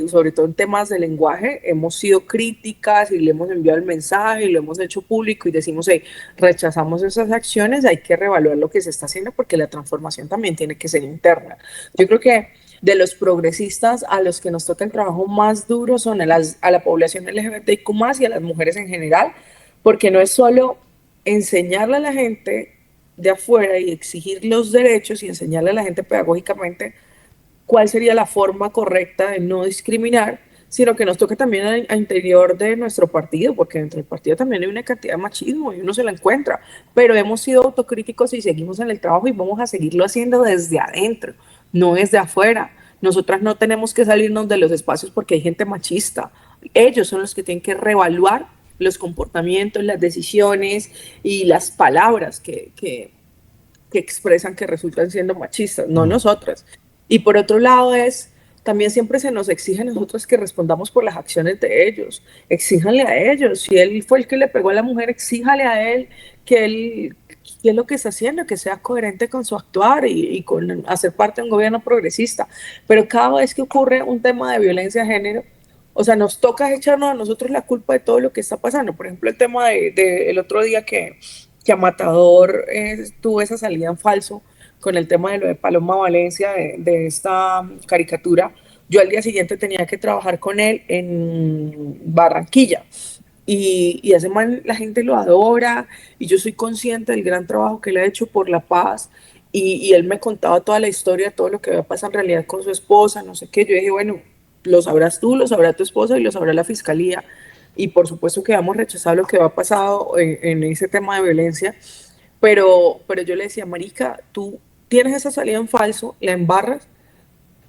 sobre todo en temas de lenguaje, hemos sido críticas y le hemos enviado el mensaje y lo hemos hecho público y decimos, hey, rechazamos esas acciones, hay que reevaluar lo que se está haciendo porque la transformación también tiene que ser interna. Yo creo que de los progresistas a los que nos toca el trabajo más duro son a la población LGBTIQ+, y a las mujeres en general, porque no es solo enseñarle a la gente de afuera y exigir los derechos y enseñarle a la gente pedagógicamente cuál sería la forma correcta de no discriminar, sino que nos toca también a interior de nuestro partido, porque dentro del partido también hay una cantidad de machismo y uno se la encuentra, pero hemos sido autocríticos y seguimos en el trabajo y vamos a seguirlo haciendo desde adentro, no desde afuera. Nosotras no tenemos que salirnos de los espacios porque hay gente machista. Ellos son los que tienen que reevaluar los comportamientos, las decisiones y las palabras que expresan que resultan siendo machistas, no nosotras. Y por otro lado también siempre se nos exige a nosotros que respondamos por las acciones de ellos. Exíjanle a ellos. Si él fue el que le pegó a la mujer, exíjale a él qué es lo que está haciendo, que sea coherente con su actuar y con hacer parte de un gobierno progresista. Pero cada vez que ocurre un tema de violencia de género, o sea, nos toca echarnos a nosotros la culpa de todo lo que está pasando. Por ejemplo, el tema el otro día que a Matador tuvo esa salida en falso con el tema de lo de Paloma Valencia, de esta caricatura. Yo al día siguiente tenía que trabajar con él en Barranquilla. Y ese man la gente lo adora y yo soy consciente del gran trabajo que él ha hecho por la paz y él me contaba toda la historia, todo lo que había pasado en realidad con su esposa, no sé qué. Yo dije, bueno, lo sabrás tú, lo sabrá tu esposa y lo sabrá la fiscalía. Y por supuesto que hemos rechazado lo que ha pasado en ese tema de violencia, pero yo le decía, marica, tú tienes esa salida en falso, la embarras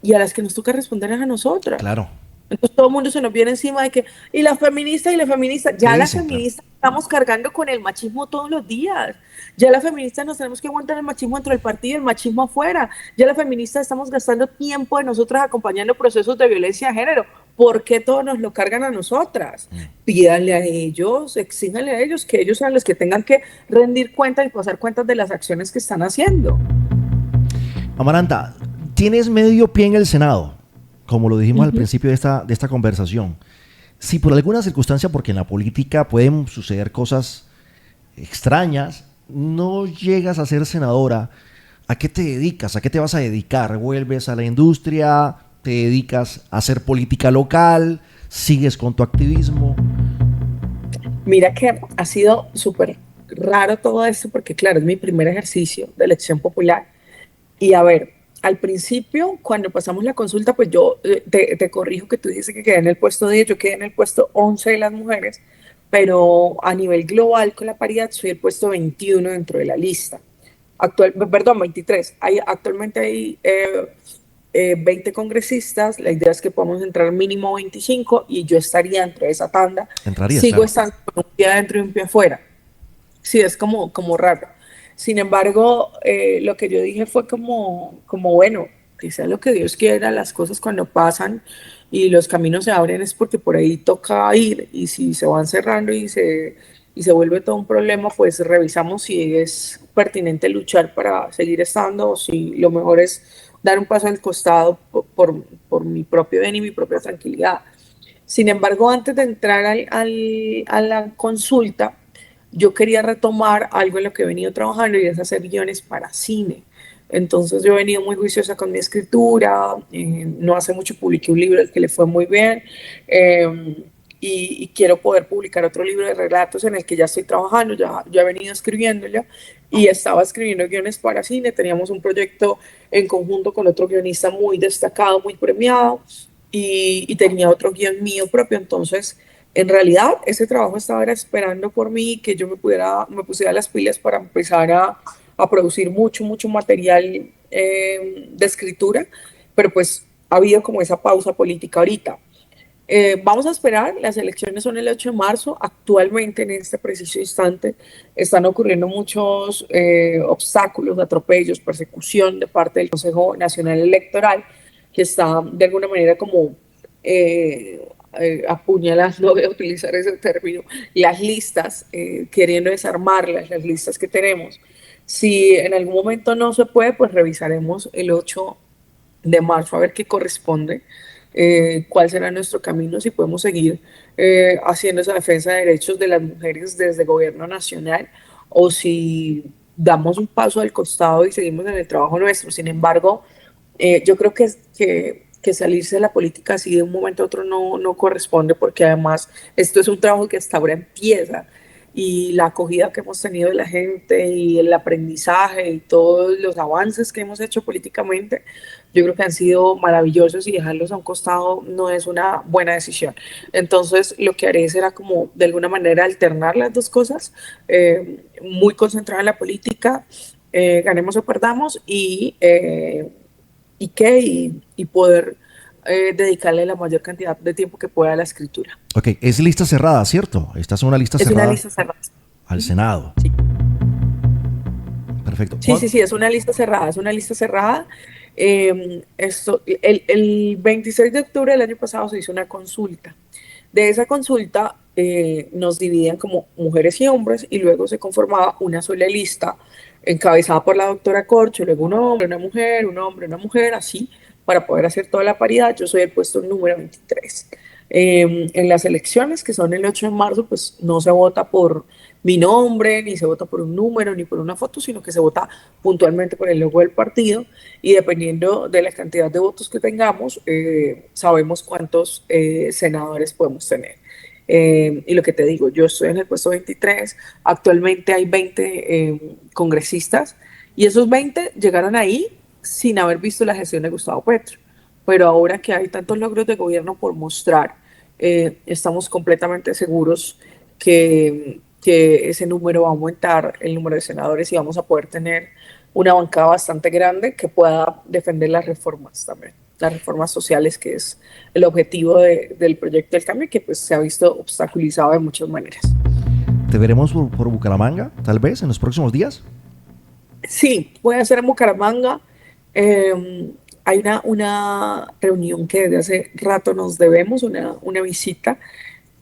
y a las que nos toca responder es a nosotras. Claro. Entonces todo el mundo se nos viene encima de que, y la feminista, ya las Dicen, claro. feministas estamos cargando con el machismo todos los días. Ya las feministas nos tenemos que aguantar el machismo dentro del partido, el machismo afuera. Ya las feministas estamos gastando tiempo de nosotras acompañando procesos de violencia de género. ¿Por qué todos nos lo cargan a nosotras? Pídanle a ellos, exíjanle a ellos, que ellos sean los que tengan que rendir cuentas y pasar cuentas de las acciones que están haciendo. Amaranta, Tienes medio pie en el Senado, como lo dijimos al principio de esta conversación. Si por alguna circunstancia, porque en la política pueden suceder cosas extrañas, no llegas a ser senadora, ¿a qué te dedicas? ¿A qué te vas a dedicar? ¿Vuelves a la industria? ¿Te dedicas a hacer política local? ¿Sigues con tu activismo? Mira que ha sido súper raro todo esto porque, claro, es mi primer ejercicio de elección popular. Y a ver, al principio, cuando pasamos la consulta, pues yo te corrijo que tú dices que quedé en el puesto 10, yo quedé en el puesto 11 de las mujeres, pero a nivel global con la paridad soy el puesto 21 dentro de la lista. Perdón, 23. Actualmente hay 20 congresistas, la idea es que podamos entrar mínimo 25 y yo estaría dentro de esa tanda. Entrarías, Sigo claro. estando con un pie adentro y un pie afuera. Sí, es como raro. Sin embargo, lo que yo dije fue como bueno, que sea lo que Dios quiera, las cosas cuando pasan y los caminos se abren es porque por ahí toca ir y si se van cerrando y se vuelve todo un problema, pues revisamos si es pertinente luchar para seguir estando o si lo mejor es dar un paso al costado por mi propio bien y mi propia tranquilidad. Sin embargo, antes de entrar a la consulta, yo quería retomar algo en lo que he venido trabajando y es hacer guiones para cine. Entonces yo he venido muy juiciosa con mi escritura, no hace mucho publiqué un libro al que le fue muy bien y quiero poder publicar otro libro de relatos en el que ya estoy trabajando, ya he venido escribiéndolo y estaba escribiendo guiones para cine, teníamos un proyecto en conjunto con otro guionista muy destacado, muy premiado y tenía otro guión mío propio, entonces en realidad, ese trabajo estaba esperando por mí que yo me pusiera las pilas para empezar a producir mucho material de escritura, pero pues ha habido como esa pausa política ahorita. Vamos a esperar, las elecciones son el 8 de marzo, actualmente en este preciso instante están ocurriendo muchos obstáculos, atropellos, persecución de parte del Consejo Nacional Electoral, que está de alguna manera como apuñalando, voy a utilizar ese término, las listas, queriendo desarmarlas, las listas que tenemos. Si en algún momento no se puede, pues revisaremos el 8 de marzo a ver qué corresponde, cuál será nuestro camino, si podemos seguir haciendo esa defensa de derechos de las mujeres desde el gobierno nacional o si damos un paso al costado y seguimos en el trabajo nuestro. Sin embargo, yo creo que salirse de la política así de un momento a otro no corresponde porque además esto es un trabajo que hasta ahora empieza y la acogida que hemos tenido de la gente y el aprendizaje y todos los avances que hemos hecho políticamente, yo creo que han sido maravillosos y dejarlos a un costado no es una buena decisión. Entonces, lo que haré será como de alguna manera alternar las dos cosas, muy concentrada en la política, ganemos o perdamos y poder dedicarle la mayor cantidad de tiempo que pueda a la escritura. Ok, es lista cerrada, ¿cierto? Estás en una lista Es una cerrada lista cerrada. al Senado. Sí. Perfecto. Sí, es una lista cerrada, es una lista cerrada. El 26 de octubre del año pasado se hizo una consulta. De esa consulta nos dividían como mujeres y hombres y luego se conformaba una sola lista encabezada por la doctora Corcho, luego un hombre, una mujer, un hombre, una mujer, así, para poder hacer toda la paridad. Yo soy el puesto número 23. En las elecciones, que son el 8 de marzo, pues no se vota por mi nombre, ni se vota por un número, ni por una foto, sino que se vota puntualmente por el logo del partido y dependiendo de la cantidad de votos que tengamos, sabemos cuántos senadores podemos tener. Y lo que te digo, yo estoy en el puesto 23, actualmente hay 20 congresistas y esos 20 llegaron ahí sin haber visto la gestión de Gustavo Petro. Pero ahora que hay tantos logros de gobierno por mostrar, estamos completamente seguros que ese número va a aumentar, el número de senadores, y vamos a poder tener una bancada bastante grande que pueda defender las reformas también, las reformas sociales, que es el objetivo del proyecto del cambio, que pues se ha visto obstaculizado de muchas maneras. ¿Te veremos por Bucaramanga, tal vez, en los próximos días? Sí, puede ser en Bucaramanga. Hay una reunión que desde hace rato nos debemos, una visita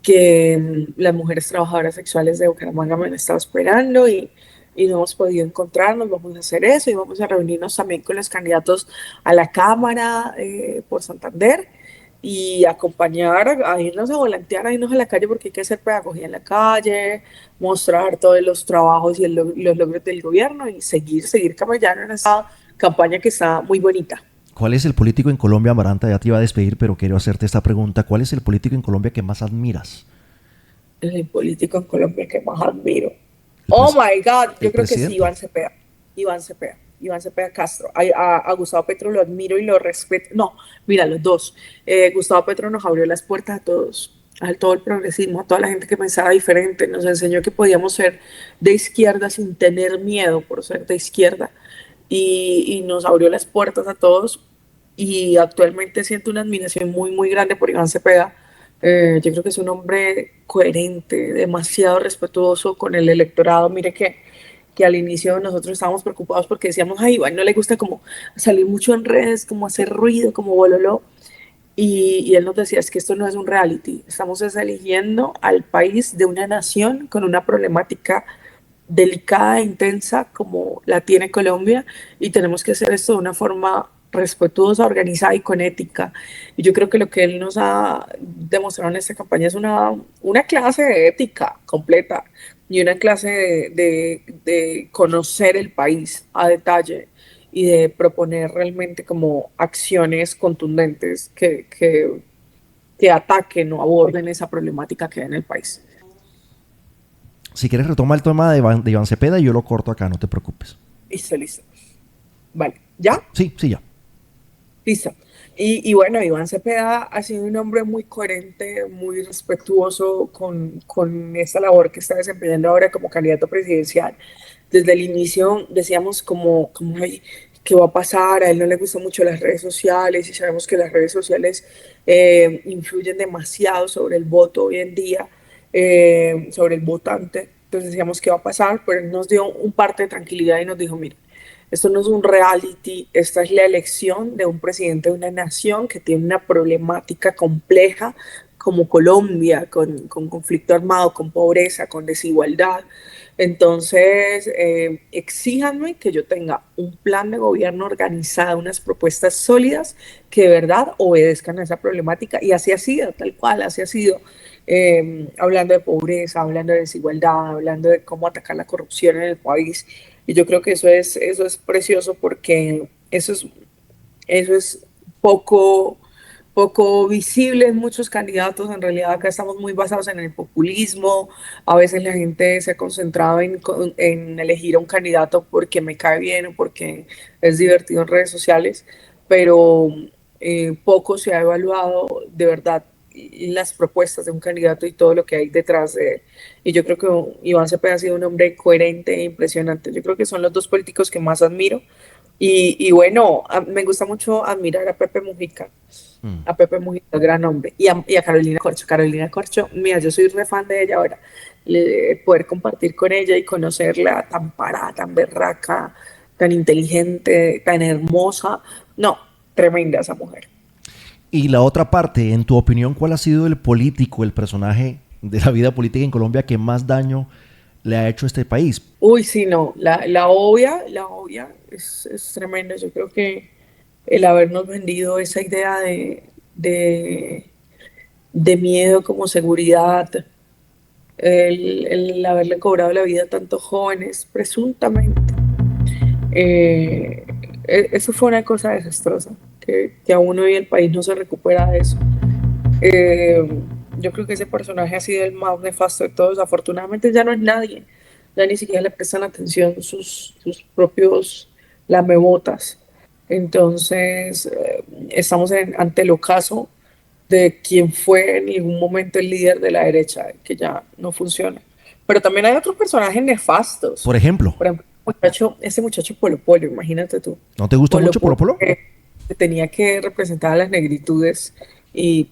que las mujeres trabajadoras sexuales de Bucaramanga me han estado esperando y y no hemos podido encontrarnos. Vamos a hacer eso y vamos a reunirnos también con los candidatos a la Cámara por Santander y acompañar a irnos a volantear, a irnos a la calle porque hay que hacer pedagogía en la calle, mostrar todos los trabajos y los logros del gobierno y seguir camellando en esta campaña que está muy bonita. ¿Cuál es el político en Colombia, Amaranta? Ya te iba a despedir, pero quiero hacerte esta pregunta. ¿Cuál es el político en Colombia que más admiras? El político en Colombia que más admiro. ¿El, Oh pres my God, el yo creo que sí, presidente? Iván Cepeda. Iván Cepeda. Iván Cepeda Castro. A Gustavo Petro lo admiro y lo respeto. No, mira, los dos. Gustavo Petro nos abrió las puertas a todo el progresismo, a toda la gente que pensaba diferente. Nos enseñó que podíamos ser de izquierda sin tener miedo por ser de izquierda. Y nos abrió las puertas a todos. Y actualmente siento una admiración muy, muy grande por Iván Cepeda. Yo creo que es un hombre coherente, demasiado respetuoso con el electorado. Mire que al inicio nosotros estábamos preocupados porque decíamos, ay, Iván no le gusta como salir mucho en redes, como hacer ruido, como bololo. Y él nos decía, es que esto no es un reality, estamos eligiendo al país de una nación con una problemática delicada e intensa como la tiene Colombia y tenemos que hacer esto de una forma respetuosa, organizada y con ética. Y yo creo que lo que él nos ha demostrado en esta campaña es una clase de ética completa y una clase de conocer el país a detalle y de proponer realmente como acciones contundentes que ataquen o aborden esa problemática que hay en el país. Si quieres retoma el tema de Iván Cepeda y yo lo corto acá, no te preocupes. Listo, listo. Vale, ¿ya? Sí, sí, ya. Listo. Y bueno, Iván Cepeda ha sido un hombre muy coherente, muy respetuoso con esta labor que está desempeñando ahora como candidato presidencial. Desde el inicio decíamos como "Ay, ¿qué va a pasar? A él no le gustan mucho las redes sociales y sabemos que las redes sociales influyen demasiado sobre el voto hoy en día, sobre el votante. Entonces decíamos, ¿qué va a pasar? Pero él nos dio un parte de tranquilidad y nos dijo, mire, esto no es un reality, esta es la elección de un presidente de una nación que tiene una problemática compleja como Colombia, con conflicto armado, con pobreza, con desigualdad. Entonces, exíjanme que yo tenga un plan de gobierno organizado, unas propuestas sólidas que de verdad obedezcan a esa problemática. Y así ha sido, tal cual, así ha sido. Hablando de pobreza, hablando de desigualdad, hablando de cómo atacar la corrupción en el país. Y yo creo que eso es precioso porque eso es poco, poco visible en muchos candidatos. En realidad acá estamos muy basados en el populismo. A veces la gente se ha concentrado en elegir a un candidato porque me cae bien o porque es divertido en redes sociales, pero poco se ha evaluado de verdad las propuestas de un candidato y todo lo que hay detrás de él. Y yo creo que Iván Cepeda ha sido un hombre coherente e impresionante. Yo creo que son los dos políticos que más admiro. Y bueno, me gusta mucho admirar a Pepe Mujica. Mm. A Pepe Mujica, gran hombre. Y a Carolina Corcho. Carolina Corcho, mira, yo soy re fan de ella ahora. Poder compartir con ella y conocerla tan parada, tan berraca, tan inteligente, tan hermosa. No, tremenda esa mujer. Y la otra parte, en tu opinión, ¿cuál ha sido el político, el personaje de la vida política en Colombia que más daño le ha hecho a este país? Uy, sí, no, la obvia es tremenda. Yo creo que el habernos vendido esa idea de, de miedo como seguridad, el haberle cobrado la vida a tantos jóvenes, presuntamente, eh, eso fue una cosa desastrosa, que aún hoy el país no se recupera de eso. Eh, yo creo que ese personaje ha sido el más nefasto de todos. Afortunadamente ya no es nadie, ya ni siquiera le prestan atención sus propios lamebotas. Entonces, estamos ante el ocaso de quien fue en ningún momento el líder de la derecha, que ya no funciona. Pero también hay otros personajes nefastos. Por ejemplo, Por ejemplo, ese muchacho Polo Polo, imagínate tú. ¿no te gusta Polo mucho Polo Polo Polo? que tenía que representar a las negritudes y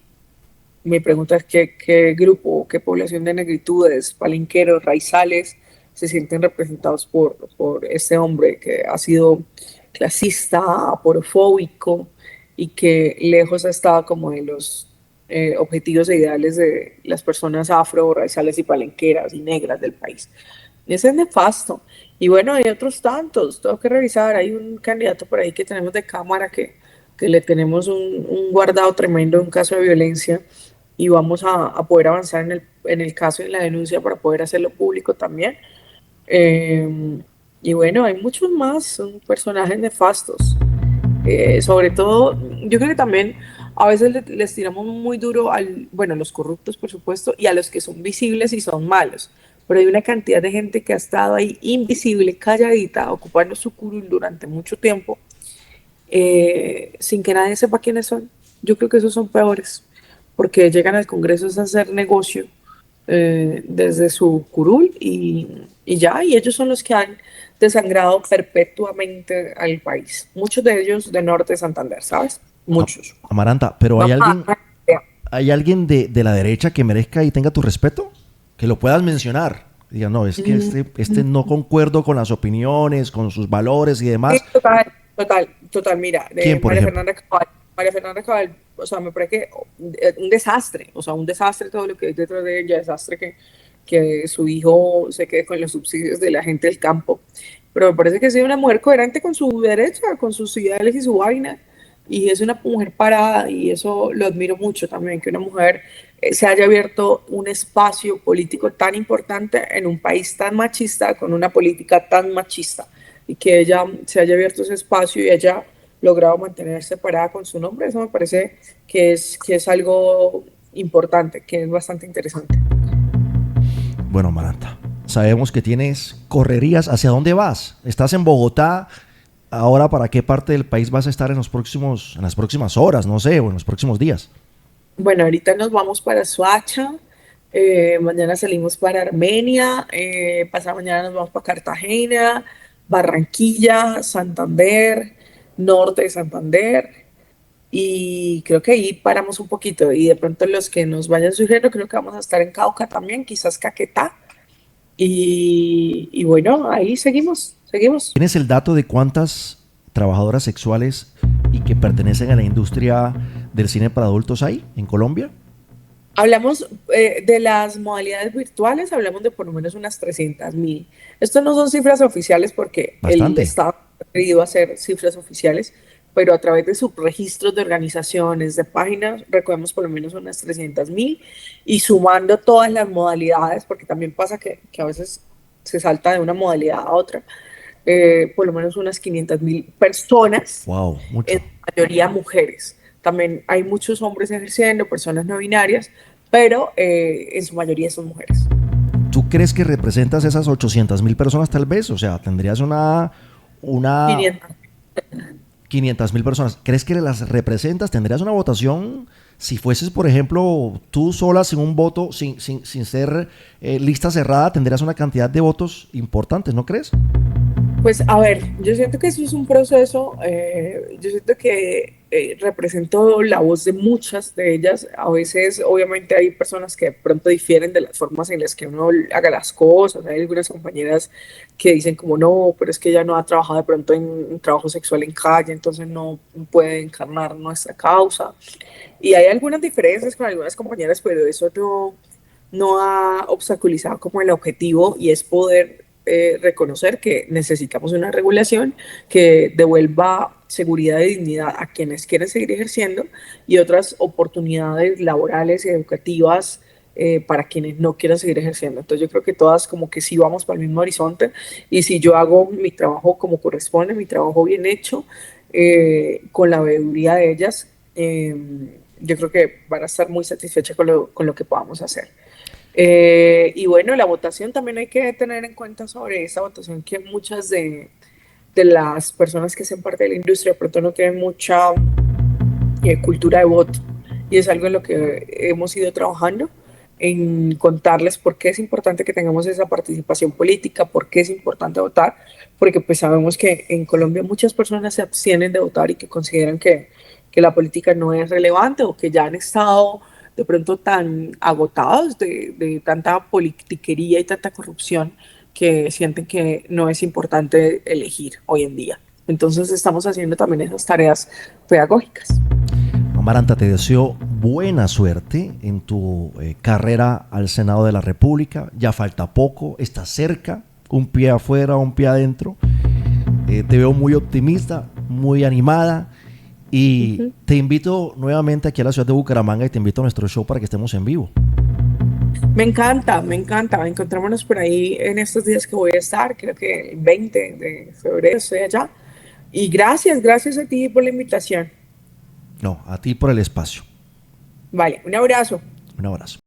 mi pregunta es qué grupo, qué población de negritudes, palenqueros, raizales se sienten representados por este hombre que ha sido clasista, aporofóbico y que lejos ha estado como de los objetivos e ideales de las personas afro, raizales y palenqueras y negras del país. Ese es nefasto. Y bueno, hay otros tantos, tengo que revisar. Hay un candidato por ahí que tenemos de Cámara que le tenemos un guardado tremendo en un caso de violencia y vamos a poder avanzar en el caso y en la denuncia para poder hacerlo público también. Y bueno, hay muchos más, son personajes nefastos. Sobre todo, yo creo que también a veces les tiramos muy duro bueno, los corruptos, por supuesto, y a los que son visibles y son malos. Pero hay una cantidad de gente que ha estado ahí invisible, calladita, ocupando su curul durante mucho tiempo, sin que nadie sepa quiénes son. Yo creo que esos son peores, porque llegan al Congreso a hacer negocio desde su curul y ya, y ellos son los que han desangrado perpetuamente al país. Muchos de ellos de Norte de Santander, ¿sabes? Muchos. Amaranta, pero Vamos hay alguien de la derecha que merezca y tenga tu respeto? Que lo puedas mencionar. Diga, no, es que este no concuerdo con las opiniones, con sus valores y Sí, demás. total, mira, ¿Quién, de por ejemplo? María Fernanda Cabal, o sea, me parece que un desastre, o sea, un desastre todo lo que hay detrás de ella, desastre que su hijo se quede con los subsidios de la gente del campo, pero me parece que es una mujer coherente con su derecha, con sus ideales y su vaina, y es una mujer parada, y eso lo admiro mucho también, que una mujer se haya abierto un espacio político tan importante en un país tan machista, con una política tan machista y que ella se haya abierto ese espacio y haya logrado mantenerse parada con su nombre, eso me parece que es algo importante, que es bastante interesante. Bueno, Amaranta, sabemos que tienes correrías. ¿Hacia dónde vas? ¿Estás en Bogotá? Ahora, ¿para qué parte del país vas a estar en las próximas horas, no sé, o en los próximos días? Bueno, ahorita nos vamos para Soacha, mañana salimos para Armenia, pasado mañana nos vamos para Cartagena, Barranquilla, Santander, norte de Santander, y creo que ahí paramos un poquito y de pronto los que nos vayan surgiendo, creo que vamos a estar en Cauca también, quizás Caquetá, y bueno, ahí seguimos. ¿Tienes el dato de cuántas trabajadoras sexuales y que pertenecen a la industria del cine para adultos hay en Colombia? Hablamos de las modalidades virtuales, hablamos de por lo menos unas 300.000. Esto no son cifras oficiales porque el Bastante. Estado ha querido hacer cifras oficiales, pero a través de subregistros de organizaciones, de páginas, recogemos por lo menos unas 300.000 y sumando todas las modalidades, porque también pasa que a veces se salta de una modalidad a otra, por lo menos unas 500.000 personas, Wow, en mucho. su mayoría mujeres. También hay muchos hombres ejerciendo, personas no binarias, pero en su mayoría son mujeres. ¿Tú crees que representas esas 800.000 personas tal vez? O sea, tendrías una 500. 500.000 personas. ¿Crees que las representas? ¿Tendrías una votación? Si fueses, por ejemplo, tú sola sin un voto, sin ser lista cerrada, tendrías una cantidad de votos importantes, ¿no crees? Pues a ver, yo siento que eso es un proceso, yo siento que represento la voz de muchas de ellas. A veces, obviamente, hay personas que de pronto difieren de las formas en las que uno haga las cosas. Hay algunas compañeras que dicen como no, pero es que ella no ha trabajado de pronto en trabajo sexual en calle, entonces no puede encarnar nuestra causa. Y hay algunas diferencias con algunas compañeras, pero eso no ha obstaculizado como el objetivo y es poder reconocer que necesitamos una regulación que devuelva seguridad y dignidad a quienes quieren seguir ejerciendo y otras oportunidades laborales y educativas para quienes no quieran seguir ejerciendo. Entonces yo creo que todas como que sí vamos para el mismo horizonte y si yo hago mi trabajo como corresponde, mi trabajo bien hecho, con la veeduría de ellas, yo creo que van a estar muy satisfechas con lo que podamos hacer. Y bueno, la votación también hay que tener en cuenta sobre esa votación que muchas de las personas que hacen parte de la industria de pronto no tienen mucha cultura de voto y es algo en lo que hemos ido trabajando en contarles por qué es importante que tengamos esa participación política, por qué es importante votar, porque pues sabemos que en Colombia muchas personas se abstienen de votar y que consideran que la política no es relevante o que ya han estado de pronto tan agotados de tanta politiquería y tanta corrupción que sienten que no es importante elegir hoy en día. Entonces estamos haciendo también esas tareas pedagógicas. Amaranta, te deseo buena suerte en tu carrera al Senado de la República. Ya falta poco, estás cerca, un pie afuera, un pie adentro. Te veo muy optimista, muy animada y te invito nuevamente aquí a la ciudad de Bucaramanga y te invito a nuestro show para que estemos en vivo. Me encanta, me encanta. Encontrémonos por ahí en estos días que voy a estar, creo que el 20 de febrero estoy allá. Y gracias a ti por la invitación. No, a ti por el espacio. Vale, un abrazo. Un abrazo.